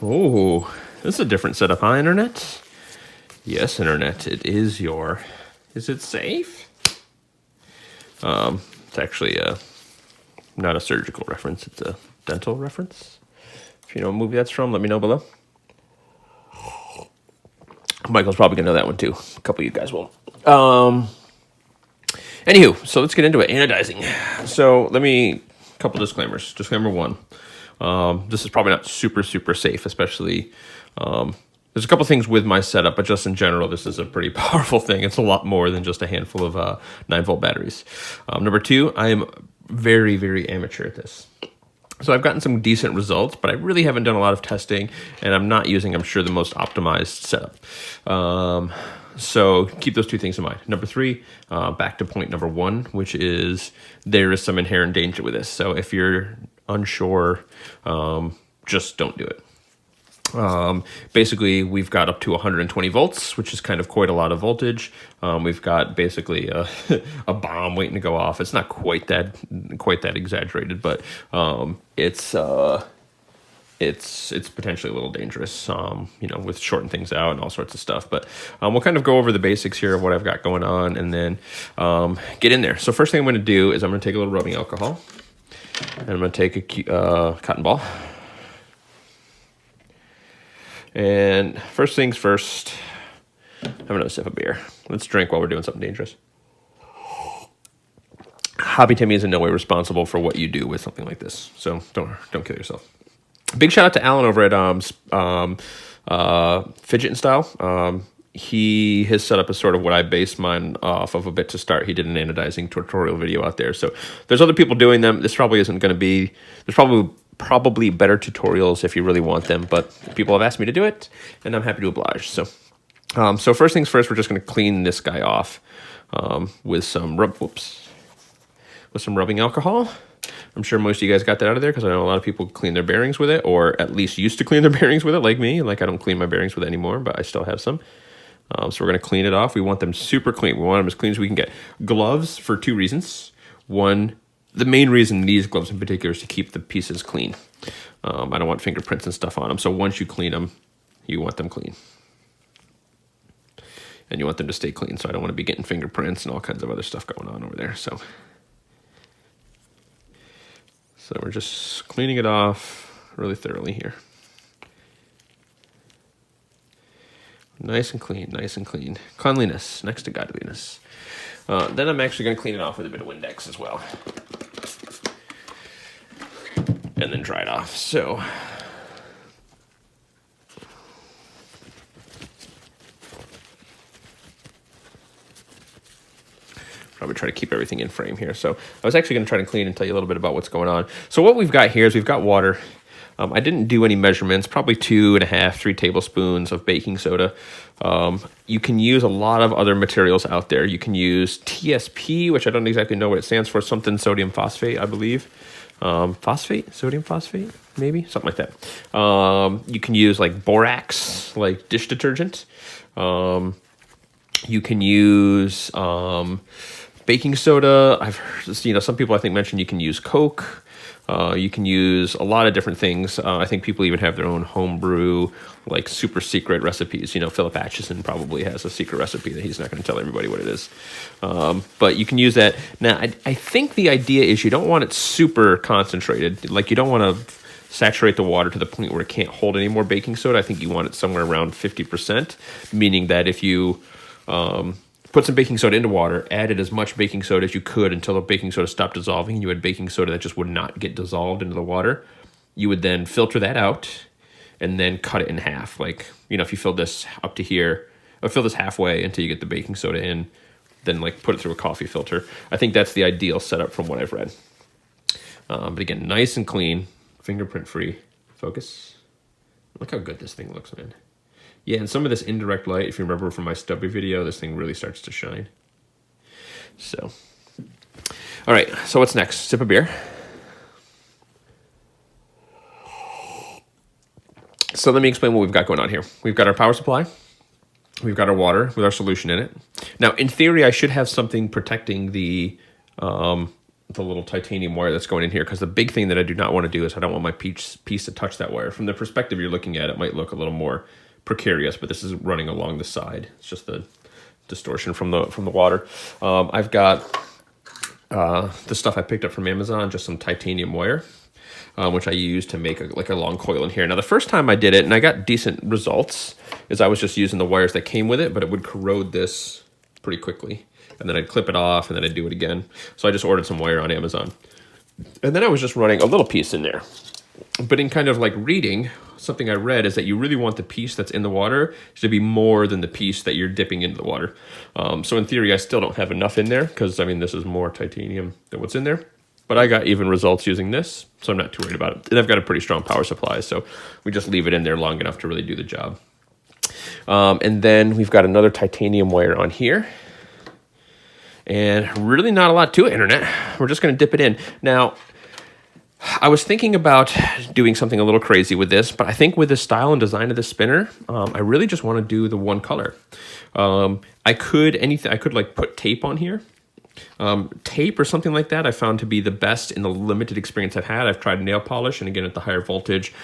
Oh, this is a different setup, huh, Internet? Yes, Internet, it is your... Is it safe? It's actually not a surgical reference, it's a dental reference. If you know what movie that's from, let me know below. Michael's probably gonna know that one too. A couple of you guys won't. Anywho, so let's get into it. Anodizing. So a couple disclaimers. Disclaimer one. This is probably not super safe, especially, there's a couple things with my setup, but just in general, this is a pretty powerful thing. It's a lot more than just a handful of 9-volt batteries. Number two, I am very amateur at this. So I've gotten some decent results, but I really haven't done a lot of testing, and I'm not using, I'm sure, the most optimized setup. So keep those two things in mind. Number three, back to point number one, which is there is some inherent danger with this. So if you're unsure, just don't do it. Basically, we've got up to 120 volts, which is kind of quite a lot of voltage. We've got basically a bomb waiting to go off. It's not quite that exaggerated, but it's potentially a little dangerous, with shorting things out and all sorts of stuff. But we'll kind of go over the basics here of what I've got going on, and then get in there. So first thing I'm going to do is I'm going to take a little rubbing alcohol, and I'm going to take a cotton ball. And first things first, have another sip of beer. Let's drink while we're doing something dangerous. Hobby Timmy is in no way responsible for what you do with something like this, so don't kill yourself. Big shout out to Alan over at Fidget and Style. His setup is sort of what I based mine off of a bit to start. He did an anodizing tutorial video out there, so there's other people doing them. This probably isn't going to be. There's probably better tutorials if you really want them, but people have asked me to do it, and I'm happy to oblige. So first things first, we're just going to clean this guy off with some rubbing alcohol. I'm sure most of you guys got that out of there, because I know a lot of people clean their bearings with it, or at least used to clean their bearings with it, like me. Like, I don't clean my bearings with it anymore, but I still have some. So we're going to clean it off. We want them super clean. We want them as clean as we can get. Gloves for two reasons. One, the main reason these gloves in particular is to keep the pieces clean. I don't want fingerprints and stuff on them. So once you clean them, you want them clean. And you want them to stay clean. So I don't want to be getting fingerprints and all kinds of other stuff going on over there. So we're just cleaning it off really thoroughly here. Nice and clean, nice and clean. Cleanliness next to godliness. Then I'm actually going to clean it off with a bit of Windex as well. And then dry it off. So probably try to keep everything in frame here. So I was actually going to try to clean and tell you a little bit about what's going on. So what we've got here is we've got water. I didn't do any measurements, probably 2.5, 3 tablespoons of baking soda. You can use a lot of other materials out there. You can use TSP, which I don't exactly know what it stands for, something sodium phosphate, I believe. Sodium phosphate, maybe, something like that. You can use like borax, like dish detergent. You can use baking soda. I've heard, some people I think mentioned you can use Coke. You can use a lot of different things. I think people even have their own homebrew, like super secret recipes. Philip Atchison probably has a secret recipe that he's not going to tell everybody what it is. But you can use that. Now, I think the idea is you don't want it super concentrated. Like, you don't want to saturate the water to the point where it can't hold any more baking soda. I think you want it somewhere around 50%, meaning that if you put some baking soda into water, added as much baking soda as you could until the baking soda stopped dissolving, and you had baking soda that just would not get dissolved into the water, you would then filter that out and then cut it in half. Like, if you fill this up to here, or fill this halfway until you get the baking soda in, then like put it through a coffee filter. I think that's the ideal setup from what I've read. But again, nice and clean, fingerprint free. Focus. Look how good this thing looks, man. Yeah, and some of this indirect light, if you remember from my stubby video, this thing really starts to shine. So, all right, so what's next? Sip of beer. So let me explain what we've got going on here. We've got our power supply. We've got our water with our solution in it. Now, in theory, I should have something protecting the the little titanium wire that's going in here, because the big thing that I do not want to do is I don't want my piece to touch that wire. From the perspective you're looking at, it might look a little more precarious, but this is running along the side. It's just the distortion from the water. I've got the stuff I picked up from Amazon, just some titanium wire, which I use to make a long coil in here. Now, the first time I did it, and I got decent results, is I was just using the wires that came with it, but it would corrode this pretty quickly. And then I'd clip it off, and then I'd do it again. So I just ordered some wire on Amazon. And then I was just running a little piece in there. But in kind of like reading, something I read is that you really want the piece that's in the water to be more than the piece that you're dipping into the water. So in theory, I still don't have enough in there, because, I mean, this is more titanium than what's in there. But I got even results using this, so I'm not too worried about it. And I've got a pretty strong power supply, so we just leave it in there long enough to really do the job. And then we've got another titanium wire on here. And really not a lot to it, Internet. We're just going to dip it in. Now, I was thinking about doing something a little crazy with this, but I think with the style and design of the spinner, I really just want to do the one color. I could like put tape on here. Tape or something like that I found to be the best in the limited experience I've had. I've tried nail polish, and again, at the higher voltage,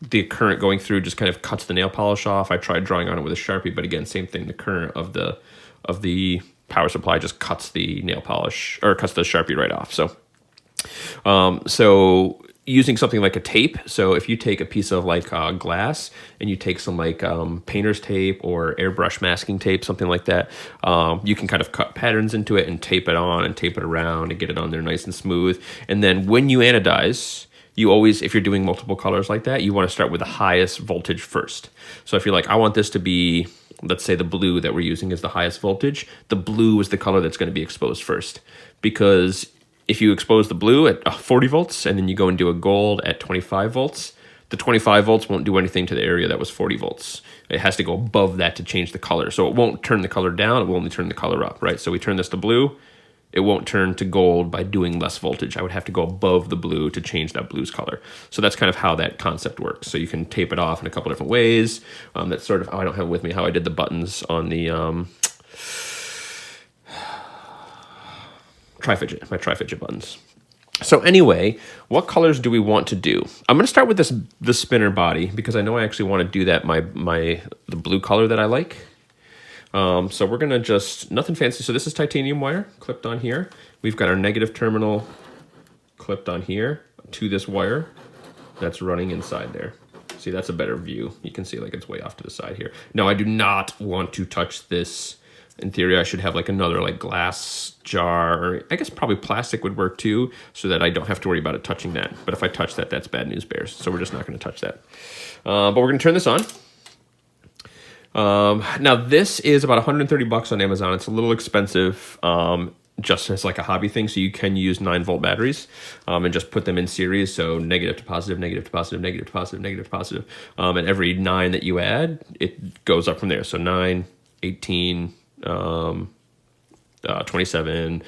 the current going through just kind of cuts the nail polish off. I tried drawing on it with a Sharpie, but again, same thing. The current of the power supply just cuts the nail polish, or cuts the Sharpie right off. So using something like a tape. So if you take a piece of like glass and you take some like painter's tape or airbrush masking tape, something like that, you can kind of cut patterns into it and tape it on and tape it around and get it on there nice and smooth. And then when you anodize, you always, if you're doing multiple colors like that, you want to start with the highest voltage first. So if you're like, I want this to be, let's say the blue that we're using is the highest voltage, the blue is the color that's going to be exposed first. Because if you expose the blue at 40 volts and then you go and do a gold at 25 volts, the 25 volts won't do anything to the area that was 40 volts. It has to go above that to change the color. So it won't turn the color down, it will only turn the color up, right? So we turn this to blue, it won't turn to gold by doing less voltage. I would have to go above the blue to change that blue's color. So that's kind of how that concept works. So you can tape it off in a couple different ways. That's sort of, I don't have it with me, how I did the buttons on the tri-fidget, my tri-fidget buttons. So anyway, what colors do we want to do? I'm going to start with the spinner body, because I know I actually want to do that the blue color that I like. So we're going to just, nothing fancy. So this is titanium wire clipped on here. We've got our negative terminal clipped on here to this wire that's running inside there. See, that's a better view. You can see like it's way off to the side here. Now, I do not want to touch this. In theory, I should have like another like glass jar, or I guess probably plastic would work too, so that I don't have to worry about it touching that. But if I touch that, that's bad news bears. So we're just not going to touch that. But we're going to turn this on. Now this is about 130 bucks on Amazon. It's a little expensive, just as like a hobby thing. So you can use 9-volt batteries, and just put them in series. So negative to positive, negative to positive, negative to positive, negative to positive. And every 9 that you add, it goes up from there. So 9, 18, 27,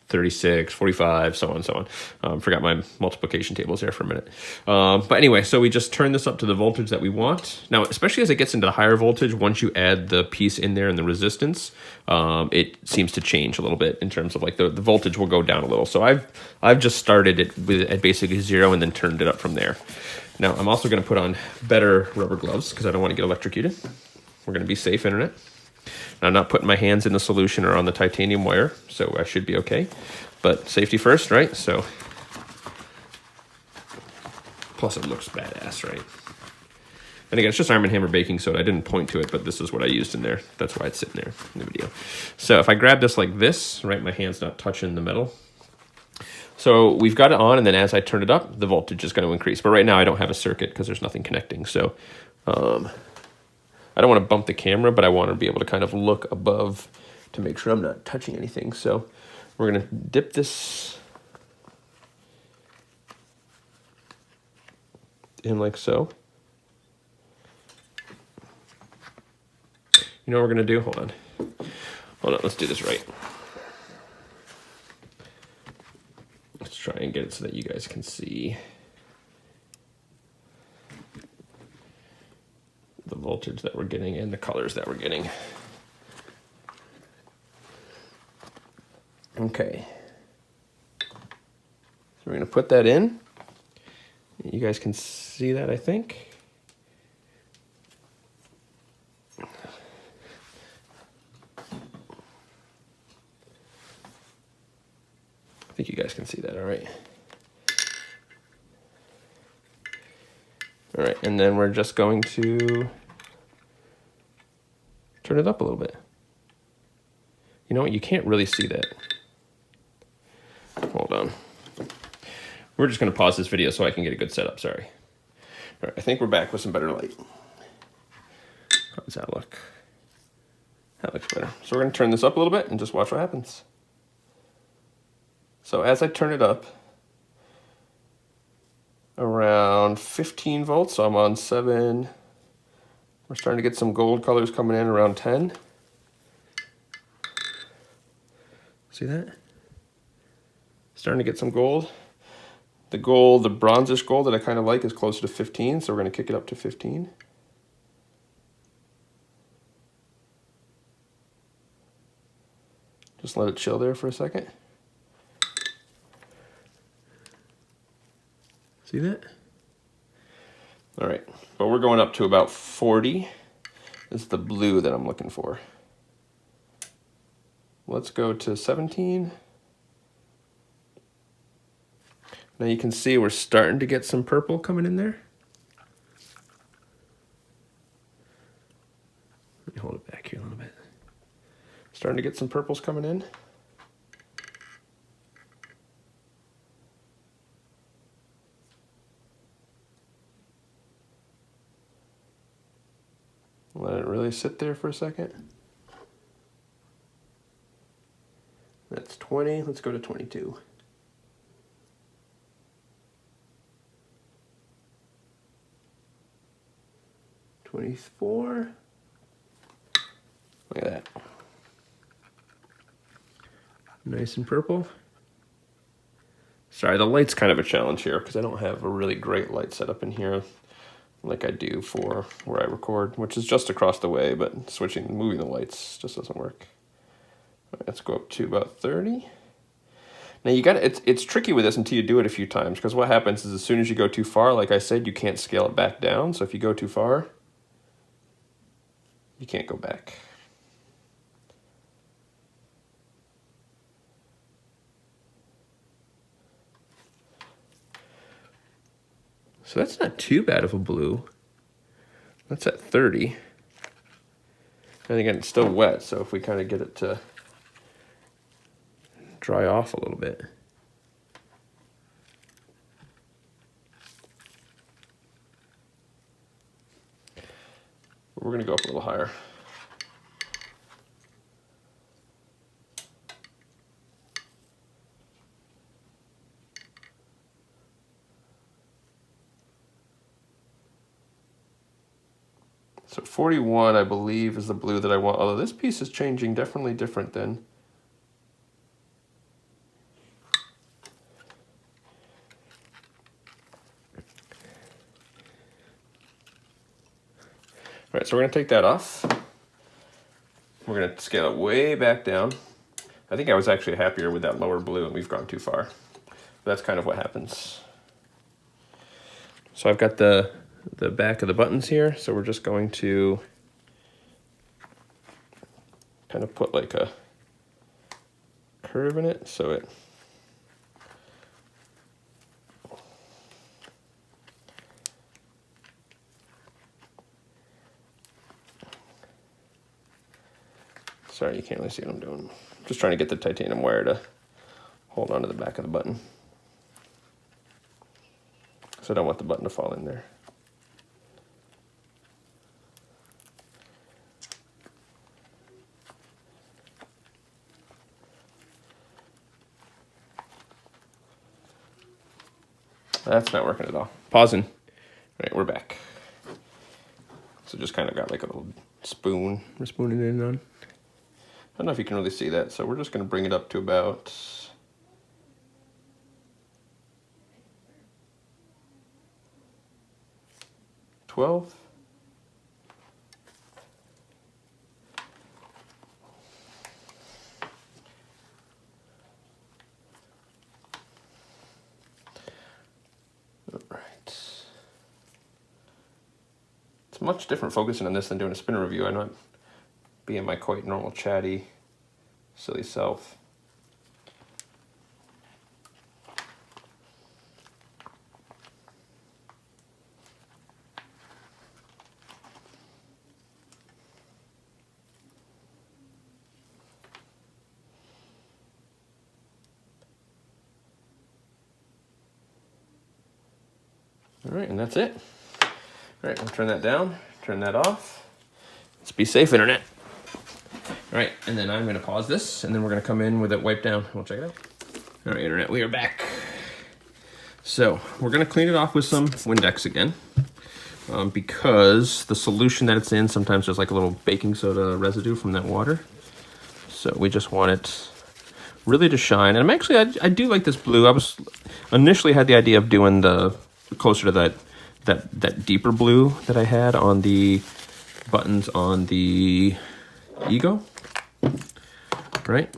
36, 45, so on and so on. Forgot my multiplication tables there for a minute. But anyway, so we just turn this up to the voltage that we want. Now, especially as it gets into the higher voltage, once you add the piece in there and the resistance, it seems to change a little bit in terms of like the voltage will go down a little. So I've just started it at basically 0 and then turned it up from there. Now, I'm also going to put on better rubber gloves because I don't want to get electrocuted. We're going to be safe, Internet. I'm not putting my hands in the solution or on the titanium wire, so I should be okay. But safety first, right? So, plus it looks badass, right? And again, it's just Arm & Hammer baking soda. I didn't point to it, but this is what I used in there. That's why it's sitting there in the video. So if I grab this like this, right, my hand's not touching the metal. So we've got it on, and then as I turn it up, the voltage is going to increase. But right now I don't have a circuit because there's nothing connecting. So I don't want to bump the camera, but I want to be able to kind of look above to make sure I'm not touching anything. So we're going to dip this in like so. You know what we're going to do? Hold on, let's do this right. Let's try and get it so that you guys can see the voltage that we're getting and the colors that we're getting. Okay, we're going to put that in. You guys can see that, I think. I think you guys can see that, all right. All right, and then we're just going to turn it up a little bit. You know what, you can't really see that. Hold on. We're just gonna pause this video so I can get a good setup, sorry. All right, I think we're back with some better light. How does that look? That looks better. So we're gonna turn this up a little bit and just watch what happens. So as I turn it up, around 15 volts, so I'm on 7. We're starting to get some gold colors coming in around 10. See that? Starting to get some gold. The gold, the bronzish gold that I kind of like is closer to 15, so we're going to kick it up to 15. Just let it chill there for a second. See that? All right, but we're going up to about 40. This is the blue that I'm looking for. Let's go to 17. Now you can see we're starting to get some purple coming in there. Let me hold it back here a little bit. Starting to get some purples coming in. Let it really sit there for a second. That's 20, let's go to 22. $24. Look at that. Nice and purple. Sorry, the light's kind of a challenge here because I don't have a really great light setup in here like I do for where I record, which is just across the way, but moving the lights just doesn't work. All right, let's go up to about 30. Now it's tricky with this until you do it a few times, because what happens is as soon as you go too far, like I said, you can't scale it back down. So if you go too far, you can't go back. So that's not too bad of a blue. That's at 30. And again, it's still wet, so if we kind of get it to dry off a little bit. We're going to go up a little higher. So 41, I believe, is the blue that I want, although this piece is changing definitely different than. All right, so we're going to take that off. We're going to scale it way back down. I think I was actually happier with that lower blue, and we've gone too far. That's kind of what happens. So I've got the back of the buttons here, so we're just going to kind of put like a curve in it so it sorry, you can't really see what I'm doing. I'm just trying to get the titanium wire to hold on to the back of the button. So I don't want the button to fall in there. That's not working at all. Pausing. All right, we're back. So just kind of got like a little spoon we're spooning it in on. I don't know if you can really see that, so we're just going to bring it up to about 12. much different focusing on this than doing a spinner review. I'm not being my quite normal chatty, silly self. All right, and that's it. All right, I'll turn that down, turn that off. Let's be safe, internet. All right, and then I'm gonna pause this, and then we're gonna come in with it wiped down. We'll check it out. All right, internet, we are back. So we're gonna clean it off with some Windex again, because the solution that it's in, sometimes there's like a little baking soda residue from that water. So we just want it really to shine. And I'm actually, I do like this blue. I was initially had the idea of doing the closer to that deeper blue that I had on the buttons on the Ego, right?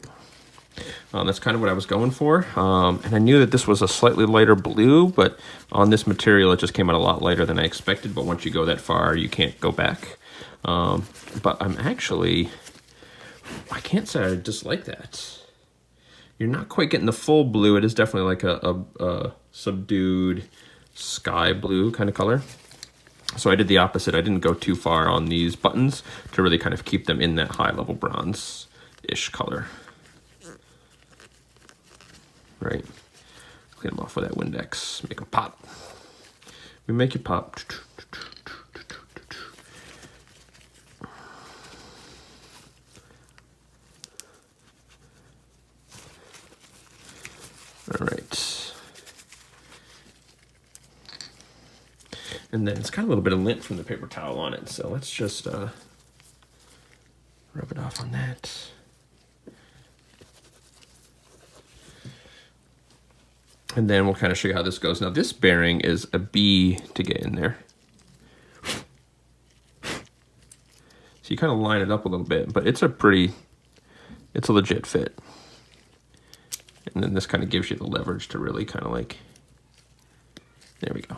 That's kind of what I was going for. And I knew that this was a slightly lighter blue, but on this material, it just came out a lot lighter than I expected. But once you go that far, you can't go back. But I'm actually, I can't say I dislike that. You're not quite getting the full blue. It is definitely like a subdued sky blue kind of color. So I did the opposite. I didn't go too far on these buttons to really kind of keep them in that high level bronze-ish color. Right. Clean them off with that Windex. Make them pop. We make you pop. All right. And then it's got a little bit of lint from the paper towel on it. So let's just rub it off on that. And then we'll kind of show you how this goes. Now this bearing is a B to get in there. So you kind of line it up a little bit, but it's a legit fit. And then this kind of gives you the leverage to really kind of like, there we go.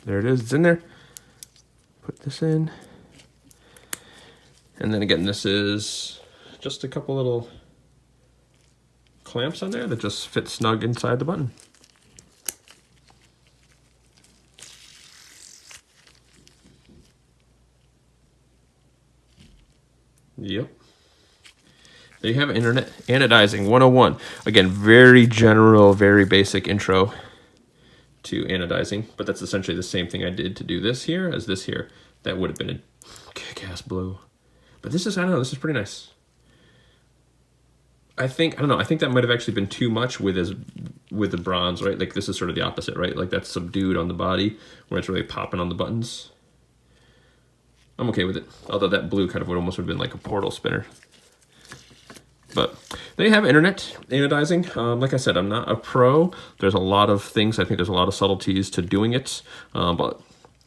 There it is, it's in there. Put this in. And then again, this is just a couple little clamps on there that just fit snug inside the button. Yep. There you have it, internet anodizing 101. Again, very general, very basic intro to anodizing, but that's essentially the same thing I did to do this here as this here. That would have been a kick-ass blue. But this is, I don't know, this is pretty nice. I don't know, I think that might have actually been too much with the bronze, right? Like this is sort of the opposite, right? Like that's subdued on the body where it's really popping on the buttons. I'm okay with it. Although that blue kind of would almost have been like a portal spinner. But there you have it, internet anodizing. Like I said, I'm not a pro. There's a lot of things. I think there's a lot of subtleties to doing it. But,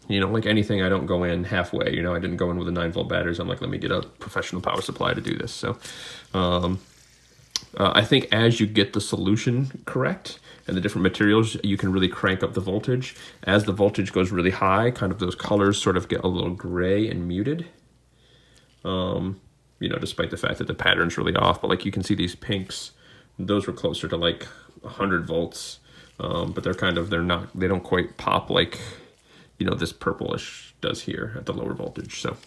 you know, like anything, I don't go in halfway. You know, I didn't go in with a 9-volt batteries. I'm like, let me get a professional power supply to do this. So I think as you get the solution correct and the different materials, you can really crank up the voltage. As the voltage goes really high, kind of those colors sort of get a little gray and muted. You know, despite the fact that the pattern's really off, but like you can see these pinks, those were closer to like 100 volts, but they don't quite pop like, you know, this purplish does here at the lower voltage. So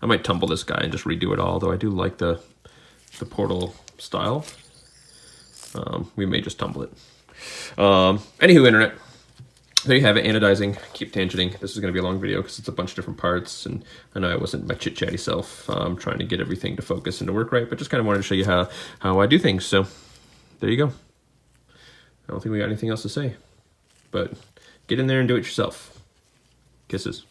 I might tumble this guy and just redo it all, though I do like the portal style. We may just tumble it. Anywho, internet. There you have it, anodizing. Keep tangenting. This is going to be a long video because it's a bunch of different parts, and I know I wasn't my chit-chatty self trying to get everything to focus and to work right, but just kind of wanted to show you how I do things. So there you go. I don't think we got anything else to say, but get in there and do it yourself. Kisses.